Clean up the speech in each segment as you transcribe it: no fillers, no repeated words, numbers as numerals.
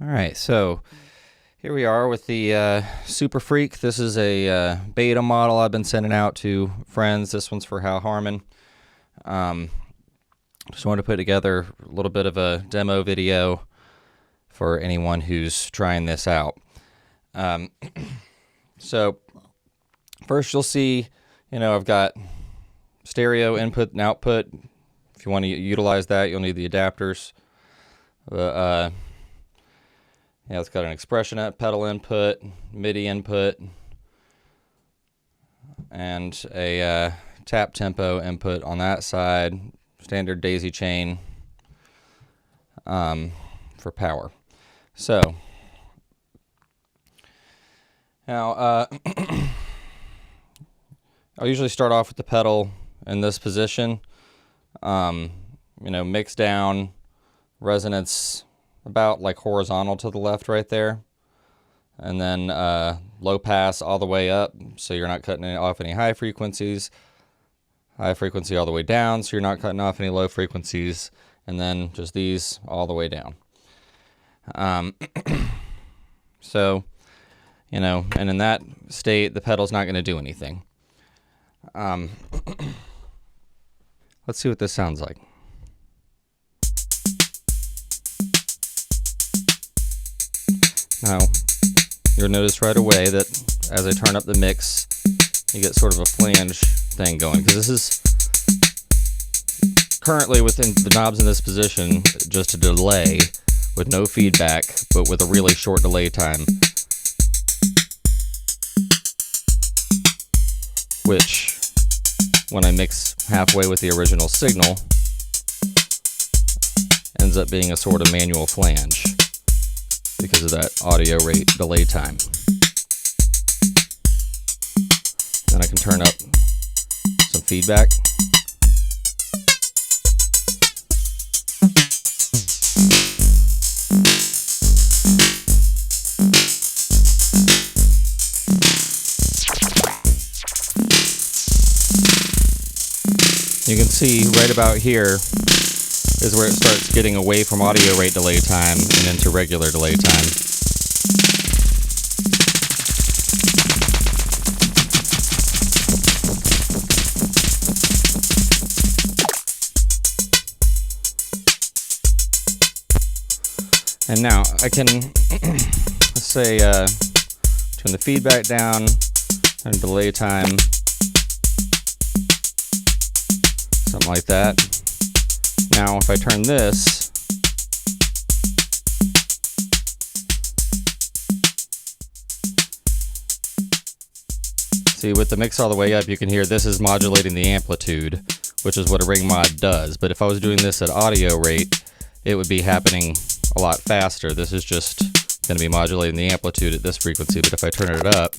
All right, so here we are with the SUPERFREQ. This is a beta model I've been sending out to friends. This one's for Hal Harmon. Just wanted to put together a little bit of a demo video for anyone who's trying this out. So first you'll see, I've got stereo input and output. If you want to utilize that, you'll need the adapters. Yeah, it's got an expression pedal input, MIDI input, and a tap tempo input on that side, standard daisy chain for power. So now I'll usually start off with the pedal in this position, mix down, resonance about like horizontal to the left right there, and then low pass all the way up so you're not cutting off any high frequencies, high frequency all the way down so you're not cutting off any low frequencies, and then just these all the way down. So and in that state the pedal's not going to do anything. Let's see what this sounds like. Now, you'll notice right away that as I turn up the mix, you get sort of a flange thing going, because this is currently within the knobs in this position, just a delay with no feedback, but with a really short delay time, which, when I mix halfway with the original signal, ends up being a sort of manual flange because of that audio rate delay time. Then I can turn up some feedback. You can see right about here is where it starts getting away from audio rate delay time and into regular delay time. And now I can, let's say, turn the feedback down and delay time, something like that. Now if I turn this, see, with the mix all the way up, you can hear this is modulating the amplitude, which is what a ring mod does. But if I was doing this at audio rate, it would be happening a lot faster. This is just going to be modulating the amplitude at this frequency, but if I turn it up,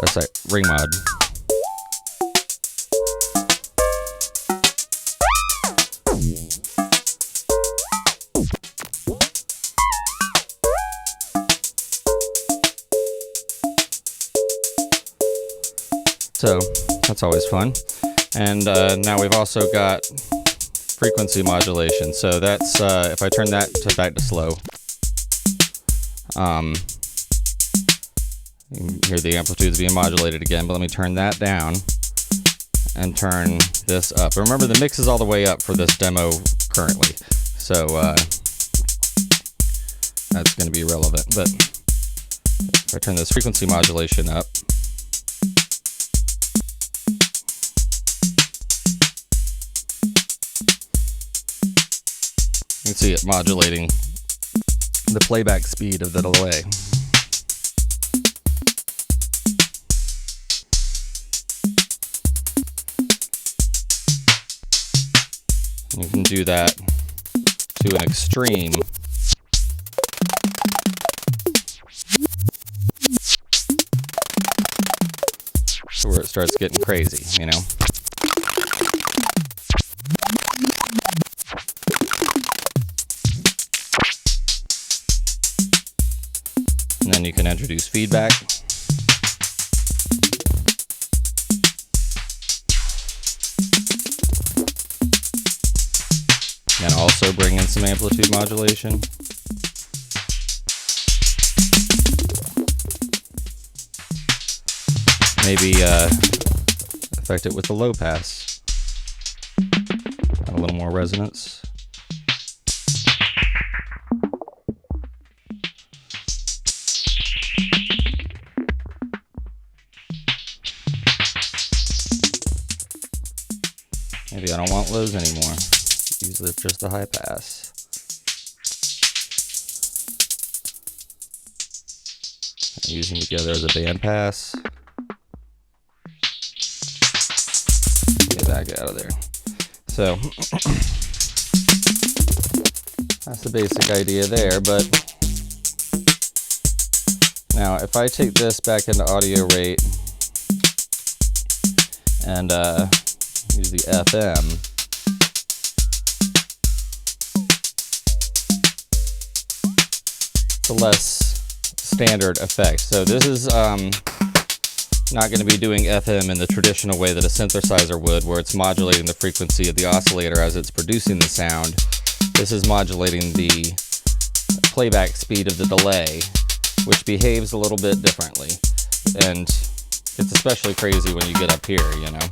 that's like ring mod. So that's always fun. And now we've also got frequency modulation. So that's if I turn that back to slow, you can hear the amplitudes being modulated again, but let me turn that down and turn this up. Remember, the mix is all the way up for this demo currently, so that's going to be irrelevant. But if I turn this frequency modulation up, you can see it modulating the playback speed of the delay. You can do that to an extreme. So where it starts getting crazy, And then you can introduce feedback. and also bring in some amplitude modulation. Maybe affect it with the low pass. Add a little more resonance. Maybe I don't want lows anymore. Use just the high pass. I'm using together as a band pass. Get back out of there. So that's the basic idea there. But now if I take this back into audio rate and use the FM, it's a less standard effect. So this is not going to be doing FM in the traditional way that a synthesizer would, where it's modulating the frequency of the oscillator as it's producing the sound. This is modulating the playback speed of the delay, which behaves a little bit differently. And it's especially crazy when you get up here, you know.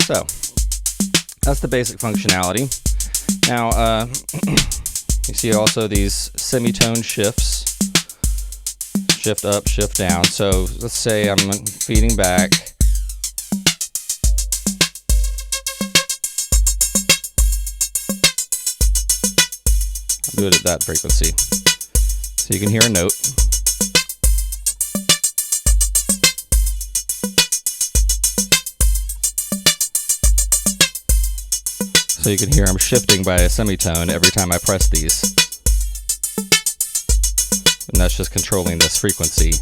So that's the basic functionality. Now you see also these semitone shifts, shift up, shift down. So let's say I'm feeding back. I'll do it at that frequency. So you can hear a note. So you can hear I'm shifting by a semitone every time I press these. And that's just controlling this frequency.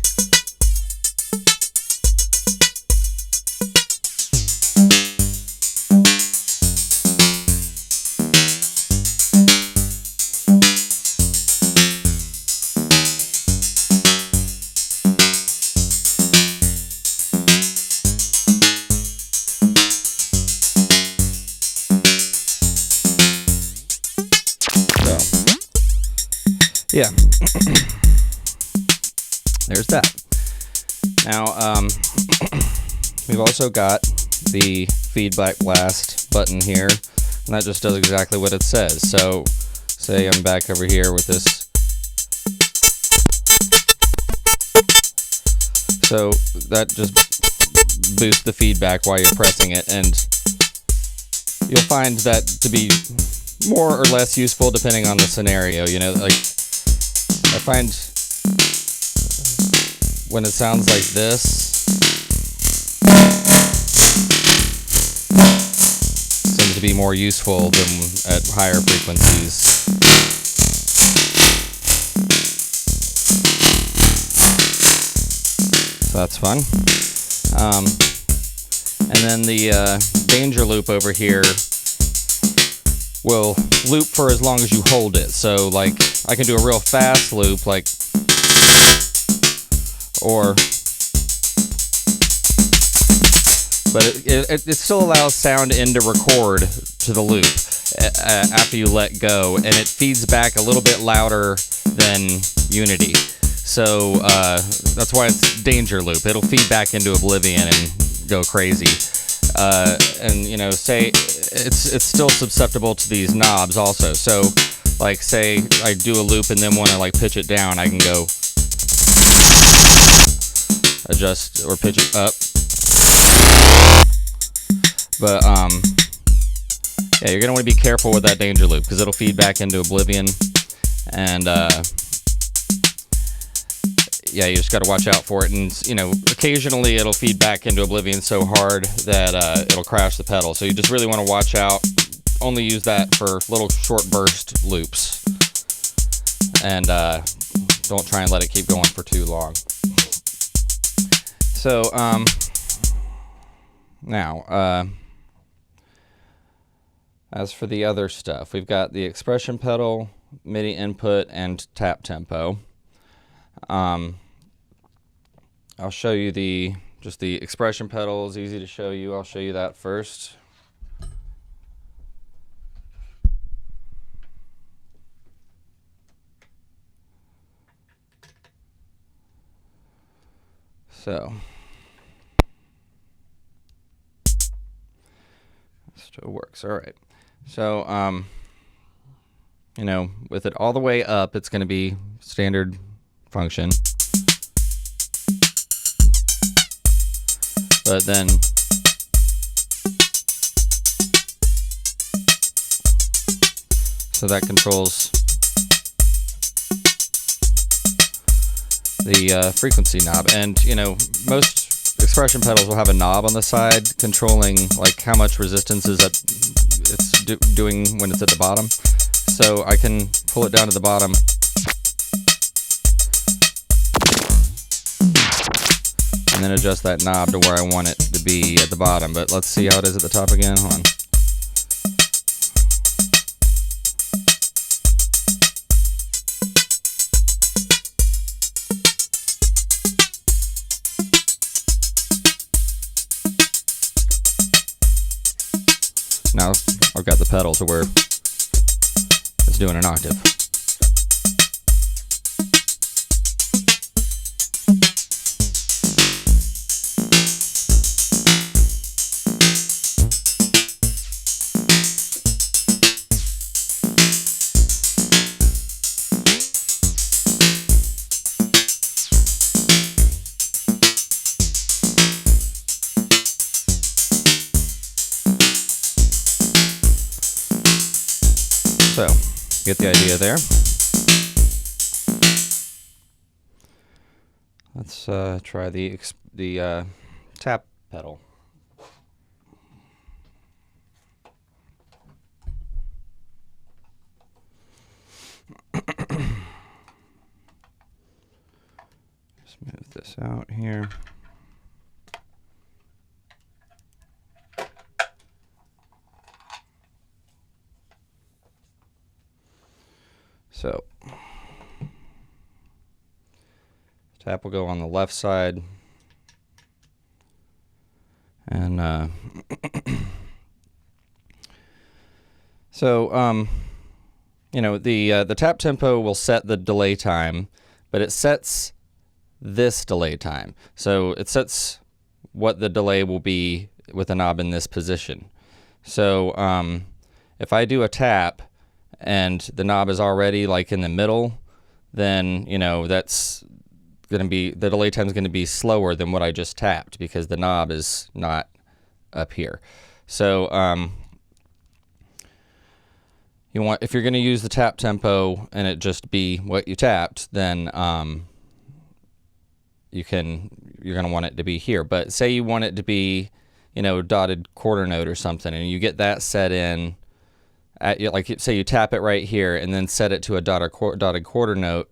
Yeah, there's that. Now, we've also got the feedback blast button here, and that just does exactly what it says. So, say I'm back over here with this. So, that just boosts the feedback while you're pressing it, and you'll find that to be more or less useful depending on the scenario, you know, like I find when it sounds like this, seems to be more useful than at higher frequencies. So that's fun. And then the danger loop over here will loop for as long as you hold it. So like I can do a real fast loop, like, or, but it still allows sound in to record to the loop after you let go, and it feeds back a little bit louder than Unity. So that's why it's danger loop. It'll feed back into oblivion and go crazy. And you know, say it's still susceptible to these knobs also. So like say I do a loop and then want to like pitch it down, I can go adjust or pitch it up. But yeah, you're gonna want to be careful with that danger loop because it'll feed back into oblivion, and yeah, you just got to watch out for it. And, you know, occasionally it'll feed back into oblivion so hard that it'll crash the pedal. So you just really want to watch out. Only use that for little short burst loops. And don't try and let it keep going for too long. So, now, as for the other stuff, we've got the expression pedal, MIDI input, and tap tempo. I'll show you just the expression pedal is easy to show you. I'll show you that first. So, still works. All right. So, you know, with it all the way up, it's going to be standard function. But then so that controls the frequency knob. And, you know, most expression pedals will have a knob on the side controlling like how much resistance is it's doing when it's at the bottom. So I can pull it down to the bottom and then adjust that knob to where I want it to be at the bottom. But let's see how it is at the top again. Hold on. Now I've got the pedal to where it's doing an octave. So, get the idea there. Let's try the tap pedal. Let's move this out here. So, tap will go on the left side, and so you know, the tap tempo will set the delay time, but it sets this delay time. So it sets what the delay will be with the knob in this position. So if I do a tap and the knob is already like in the middle, then, you know, that's going to be, the delay time is going to be slower than what I just tapped because the knob is not up here. So you want, if you're going to use the tap tempo and it just be what you tapped, then you're going to want it to be here. But say you want it to be, you know, dotted quarter note or something, and you get that set in at, like, say you tap it right here and then set it to a dotted quarter note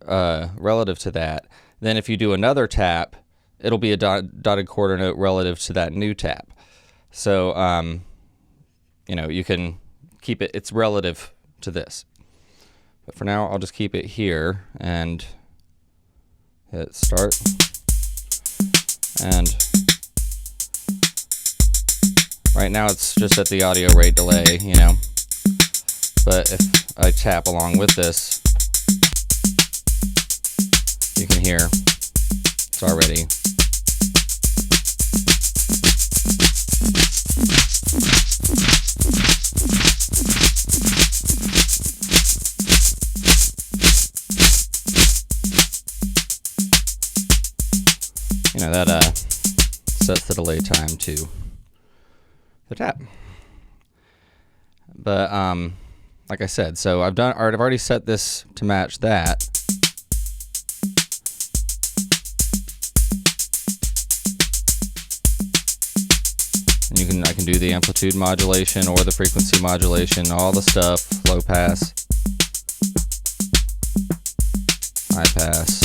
relative to that. Then if you do another tap, it'll be a dotted quarter note relative to that new tap. So, you know, you can keep it, it's relative to this. But for now, I'll just keep it here and hit start. And right now it's just at the audio rate delay, you know. But if I tap along with this, you can hear it's already. You know, that sets the delay time to the tap. But like I said, so I've already set this to match that. And I can do the amplitude modulation or the frequency modulation, all the stuff, low pass, high pass.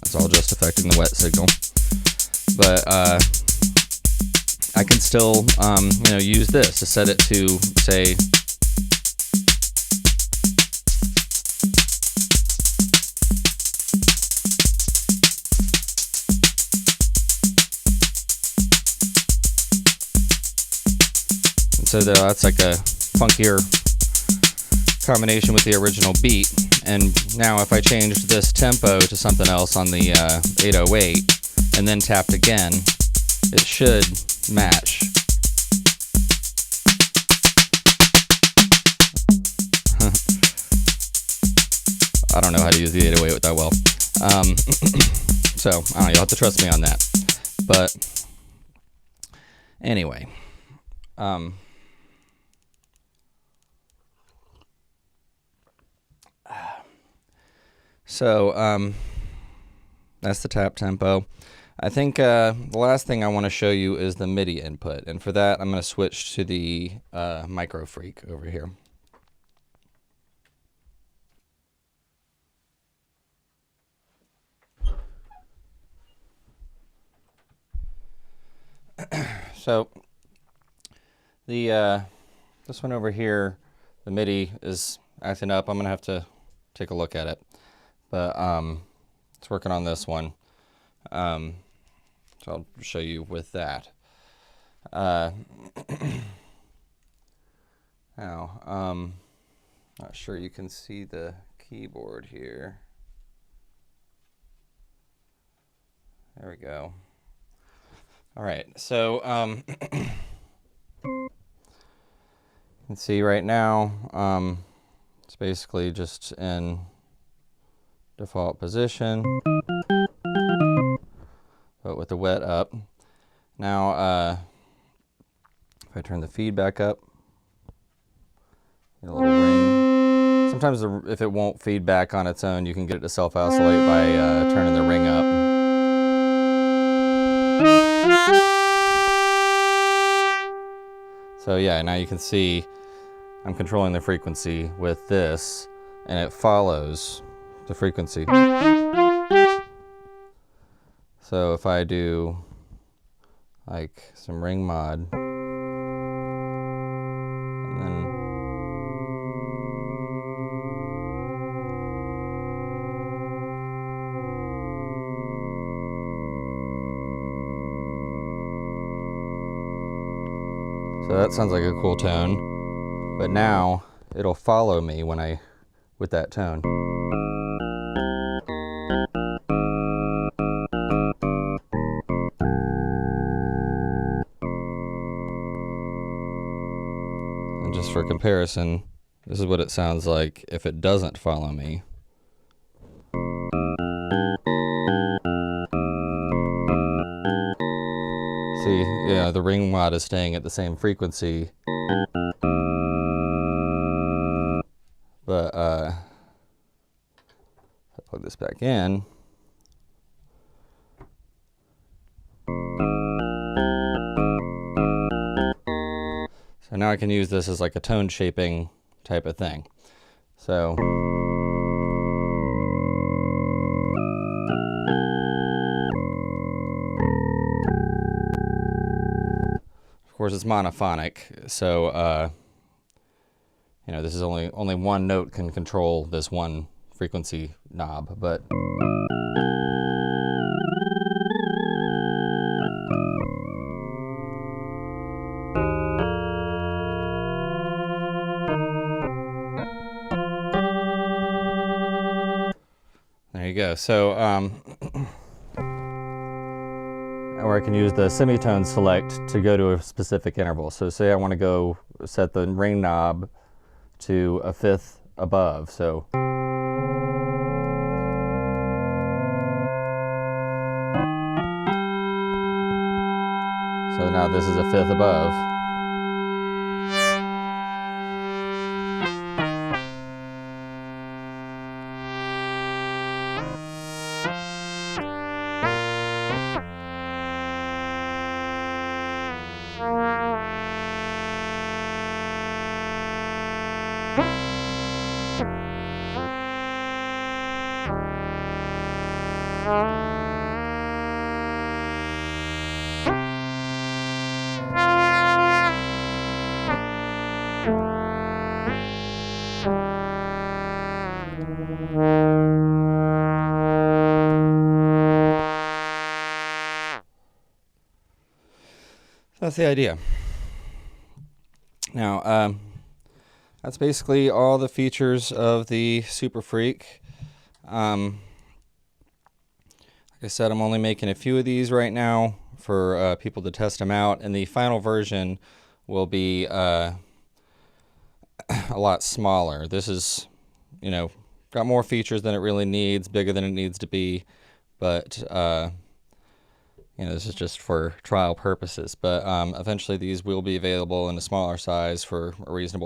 It's all just affecting the wet signal. But I can still use this to set it to, say, so that's like a funkier combination with the original beat. And now if I changed this tempo to something else on the 808 and then tapped again, it should match. I don't know how to use the 808 that well. So, I don't know, you'll have to trust me on that. But, anyway. So, that's the tap tempo. I think the last thing I want to show you is the MIDI input. And for that, I'm going to switch to the SUPERFREQ over here. So, the this one over here, the MIDI is acting up. I'm going to have to take a look at it. But it's working on this one. So I'll show you with that. Now, not sure you can see the keyboard here. There we go. All right, so you can see right now, it's basically just in default position, but with the wet up. Now, if I turn the feedback up, get a little ring. Sometimes if it won't feedback on its own, you can get it to self-isolate by turning the ring up. So yeah, now you can see I'm controlling the frequency with this, and it follows the frequency. So if I do like some ring mod, and then so that sounds like a cool tone, but now it'll follow me when with that tone. And just for comparison, this is what it sounds like if it doesn't follow me. See, yeah, the ring mod is staying at the same frequency. But I plug this back in. So now I can use this as like a tone shaping type of thing. So of course it's monophonic, so you know, this is only one note can control this one frequency knob, but there you go. So or I can use the semitone select to go to a specific interval. So say I want to go set the ring knob to a fifth above. So now this is a fifth above. That's the idea. Now, that's basically all the features of the SUPERFREQ. Like I said, I'm only making a few of these right now for people to test them out, and the final version will be a lot smaller. This is, you know, got more features than it really needs, bigger than it needs to be, but you know, this is just for trial purposes. But eventually these will be available in a smaller size for a reasonable